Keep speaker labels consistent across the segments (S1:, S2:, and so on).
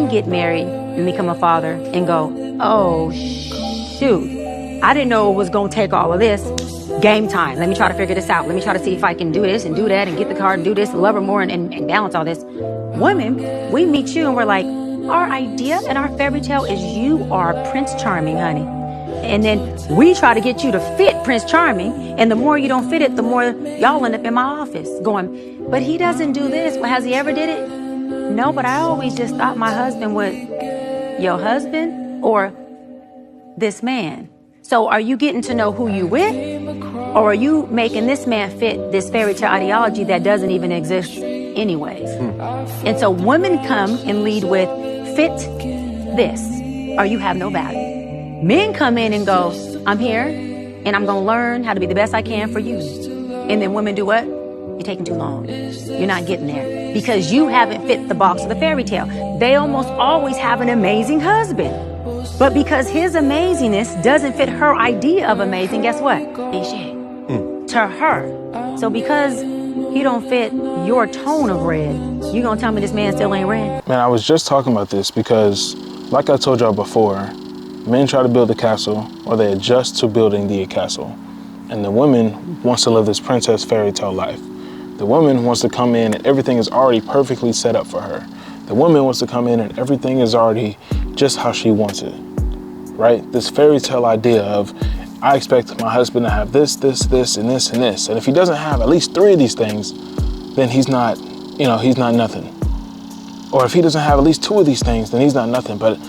S1: get married and become a father and go, oh, shoot, I didn't know it was going to take all of this. Game time. Let me try to figure this out. Let me try to see if I can do this and do that and get the car and do this, love her more and balance all this. Women, we meet you and we're like, our idea and our fairy tale is you are Prince Charming, honey. And then we try to get you to fit Prince Charming. And the more you don't fit it, the more y'all end up in my office going, but he doesn't do this. Well, has he ever did it? No, but I always just thought my husband was your husband or this man. So are you getting to know who you with? Or are you making this man fit this fairy tale ideology that doesn't even exist anyways? And so women come and lead with fit this or you have no value. Men come in and go, I'm here and I'm going to learn how to be the best I can for you. And then women do what? You're taking too long. You're not getting there because you haven't fit the box of the fairy tale. They almost always have an amazing husband. But because his amazingness doesn't fit her idea of amazing, guess what? Ain't shit. To her. So because he don't fit your tone of red, you gonna tell me this man still ain't red?
S2: Man, I was just talking about this because, like I told y'all before, men try to build a castle or they adjust to building the castle. And the woman wants to live this princess fairy tale life. The woman wants to come in and everything is already perfectly set up for her. The woman wants to come in and everything is already just how she wants it, right? This fairy tale idea of, I expect my husband to have this, this, this, and this, and this. And if he doesn't have at least 3 of these things, then he's not, he's not nothing. Or if he doesn't have at least 2 of these things, then he's not nothing. But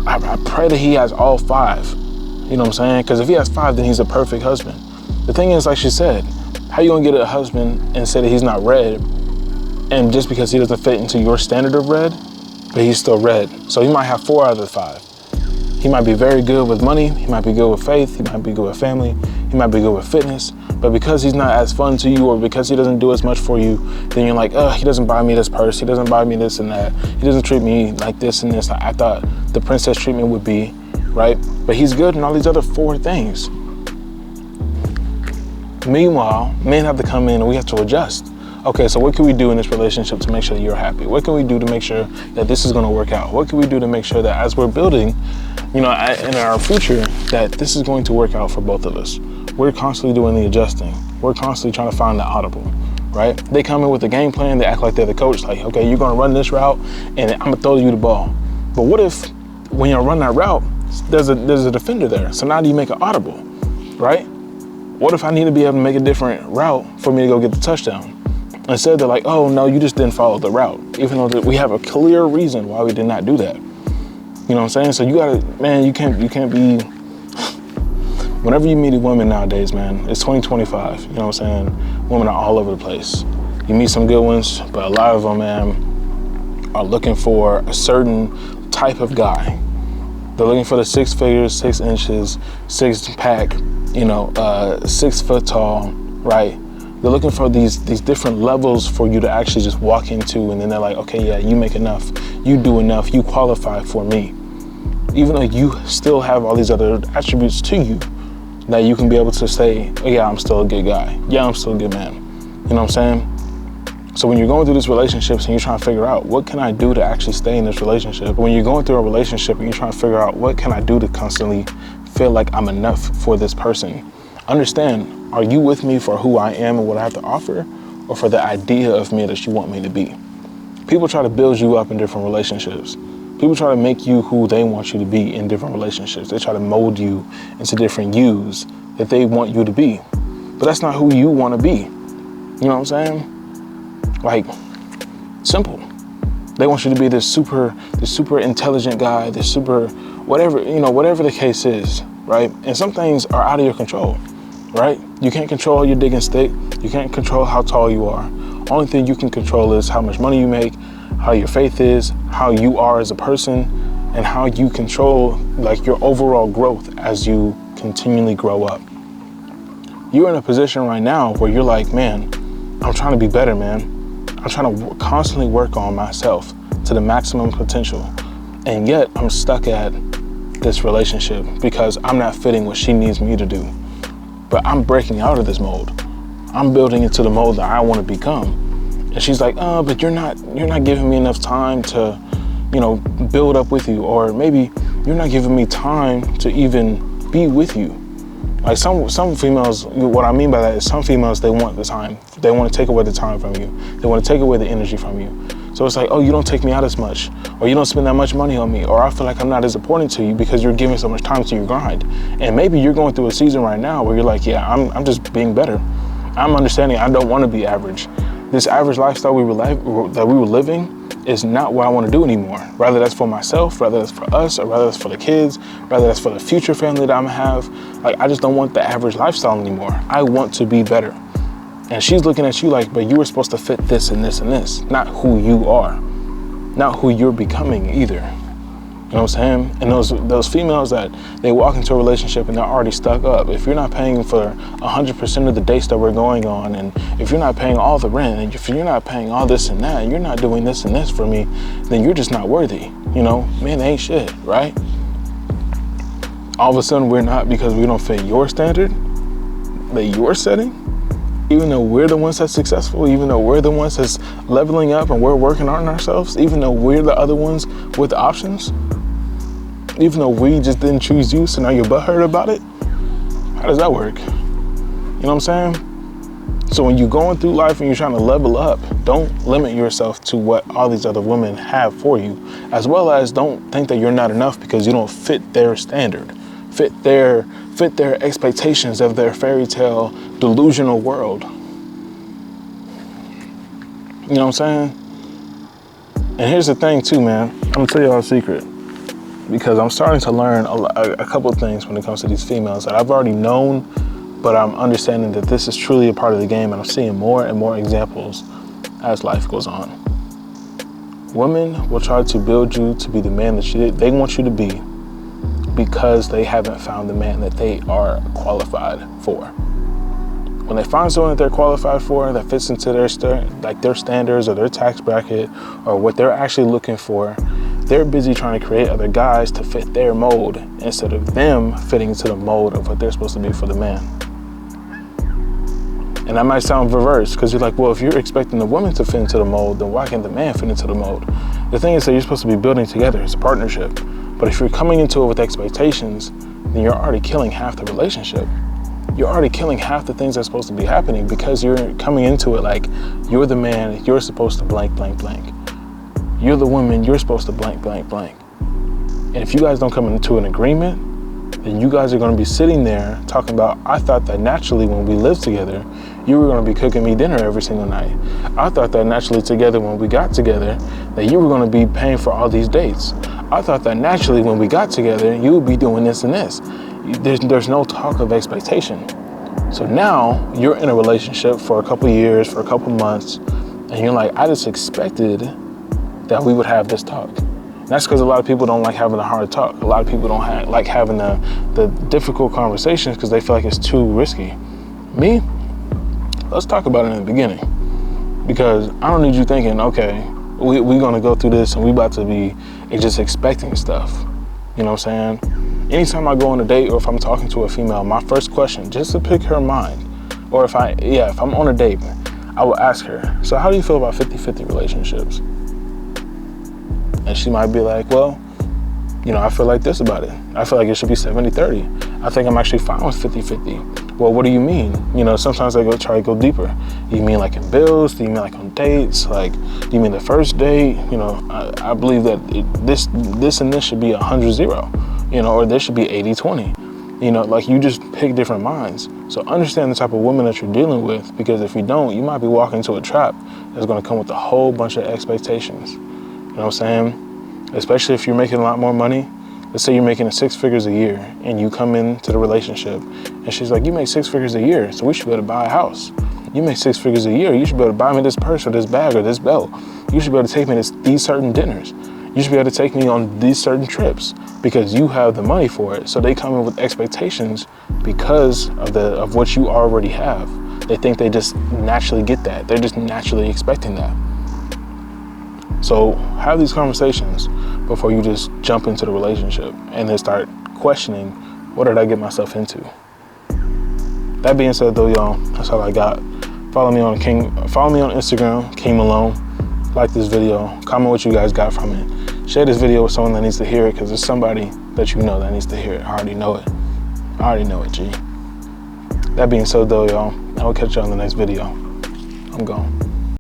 S2: I pray that he has all 5. You know what I'm saying? Because if he has 5, then he's a perfect husband. The thing is, like she said, how you gonna get a husband and say that he's not red, and just because he doesn't fit into your standard of red, but he's still red. So he might have 4 out of the 5. He might be very good with money, he might be good with faith, he might be good with family, he might be good with fitness, but because he's not as fun to you or because he doesn't do as much for you, then you're like, he doesn't buy me this purse, he doesn't buy me this and that, he doesn't treat me like this and this. I thought the princess treatment would be, right? But he's good in all these other 4 things. Meanwhile, men have to come in and we have to adjust. Okay, so what can we do in this relationship to make sure that you're happy? What can we do to make sure that this is gonna work out? What can we do to make sure that as we're building, in our future, that this is going to work out for both of us? We're constantly doing the adjusting. We're constantly trying to find the audible, right? They come in with a game plan, they act like they're the coach, like, okay, you're gonna run this route and I'm gonna throw you the ball. But what if when you run that route, there's a defender there? So now do you make an audible, right? What if I need to be able to make a different route for me to go get the touchdown? Instead, they're like, oh no, you just didn't follow the route. Even though we have a clear reason why we did not do that. You know what I'm saying? So you gotta, man, you can't be, whenever you meet a woman nowadays, man, it's 2025, you know what I'm saying? Women are all over the place. You meet some good ones, but a lot of them, man, are looking for a certain type of guy. They're looking for the 6 figures, 6 inches, 6 pack, 6 foot tall, right? They're looking for these different levels for you to actually just walk into, and then they're like, okay, yeah, you make enough, you do enough, you qualify for me. Even though you still have all these other attributes to you that you can be able to say, oh yeah, I'm still a good guy. Yeah, I'm still a good man. You know what I'm saying? So when you're going through these relationships and you're trying to figure out what can I do to actually stay in this relationship, when you're going through a relationship and you're trying to figure out what can I do to constantly feel like I'm enough for this person, understand, are you with me for who I am and what I have to offer, or for the idea of me that you want me to be? People try to build you up in different relationships. People try to make you who they want you to be in different relationships. They try to mold you into different yous that they want you to be. But that's not who you want to be. You know what I'm saying? Like, simple. They want you to be this super intelligent guy, this super, whatever the case is, right? And some things are out of your control, right? You can't control your digging stick. You can't control how tall you are. Only thing you can control is how much money you make, how your faith is, how you are as a person, and how you control like your overall growth as you continually grow up. You're in a position right now where you're like, man, I'm trying to be better, man. I'm trying to constantly work on myself to the maximum potential. And yet I'm stuck at this relationship because I'm not fitting what she needs me to do. But I'm breaking out of this mold. I'm building into the mold that I want to become. And she's like, but you're not giving me enough time to you know, build up with you, or maybe you're not giving me time to even be with you. Like some females, what I mean by that is some females, they want the time. They want to take away the time from you. They want to take away the energy from you. So it's like, oh, you don't take me out as much, or you don't spend that much money on me, or I feel like I'm not as important to you because you're giving so much time to your grind. And maybe you're going through a season right now where you're like, yeah, I'm just being better. I'm understanding I don't want to be average. This average lifestyle that we were living is not what I want to do anymore. Rather that's for myself, rather that's for us, or rather that's for the kids, rather that's for the future family that I'm gonna have. Like, I just don't want the average lifestyle anymore. I want to be better. And she's looking at you like, but you were supposed to fit this and this and this, not who you are, not who you're becoming either. You know what I'm saying? And those females that they walk into a relationship and they're already stuck up. If you're not paying for 100% of the dates that we're going on, and if you're not paying all the rent, and if you're not paying all this and that, and you're not doing this and this for me, then you're just not worthy. You know, man, they ain't shit, right? All of a sudden we're not, because we don't fit your standard that you're setting. Even though we're the ones that's successful, even though we're the ones that's leveling up and we're working on ourselves, even though we're the other ones with the options, even though we just didn't choose you, so now you're butthurt about it? How does that work? You know what I'm saying? So when you're going through life and you're trying to level up, don't limit yourself to what all these other women have for you, as well as don't think that you're not enough because you don't fit their standard, fit their expectations of their fairy tale delusional world. You know what I'm saying? And here's the thing too, man. I'm gonna tell y'all a secret, because I'm starting to learn a couple of things when it comes to these females that I've already known, but I'm understanding that this is truly a part of the game, and I'm seeing more and more examples as life goes on. Women will try to build you to be the man that they want you to be because they haven't found the man that they are qualified for. When they find someone that they're qualified for, that fits into their standards or their tax bracket or what they're actually looking for, they're busy trying to create other guys to fit their mold instead of them fitting into the mold of what they're supposed to be for the man. And that might sound reverse, because you're like, well, if you're expecting the woman to fit into the mold, then why can't the man fit into the mold? The thing is that you're supposed to be building together. It's a partnership. But if you're coming into it with expectations, then you're already killing half the relationship. You're already killing half the things that's supposed to be happening, because you're coming into it like you're the man, you're supposed to blank, blank, blank. You're the woman, you're supposed to blank, blank, blank. And if you guys don't come into an agreement, then you guys are going to be sitting there talking about, I thought that naturally when we lived together, you were going to be cooking me dinner every single night. I thought that naturally together when we got together, that you were going to be paying for all these dates. I thought that naturally when we got together, you would be doing this and this. There's no talk of expectation. So now you're in a relationship for a couple years, for a couple months, and you're like, I just expected that we would have this talk. And that's because a lot of people don't like having the hard talk. A lot of people don't like having the difficult conversations because they feel like it's too risky. Me, let's talk about it in the beginning, because I don't need you thinking, okay, we're gonna go through this and we about to be just expecting stuff. You know what I'm saying? Anytime I go on a date or if I'm talking to a female, my first question, just to pick her mind, or if I'm on a date, I will ask her, so how do you feel about 50-50 relationships? And she might be like, well, you know, I feel like this about it. I feel like it should be 70-30. I think I'm actually fine with 50-50. Well, what do you mean? You know, sometimes I try to go deeper. Do you mean like in bills? Do you mean like on dates? Like, do you mean the first date? You know, I believe that this and this should be 100-0, you know, or this should be 80-20. You know, like, you just pick different minds. So understand the type of woman that you're dealing with, because if you don't, you might be walking into a trap that's going to come with a whole bunch of expectations. You know what I'm saying? Especially if you're making a lot more money. Let's say you're making 6 figures a year and you come into the relationship and she's like, you make 6 figures a year, so we should be able to buy a house. You make 6 figures a year, you should be able to buy me this purse or this bag or this belt. You should be able to take me to these certain dinners. You should be able to take me on these certain trips because you have the money for it. So they come in with expectations because of what you already have. They think they just naturally get that. They're just naturally expecting that. So have these conversations before you just jump into the relationship and then start questioning, what did I get myself into? That being said though, y'all, that's all I got. Follow me on Instagram, King Malone. Like this video, comment what you guys got from it. Share this video with someone that needs to hear it, because there's somebody that you know that needs to hear it. I already know it. I already know it, G. That being so, though, y'all, I will catch you on the next video. I'm gone.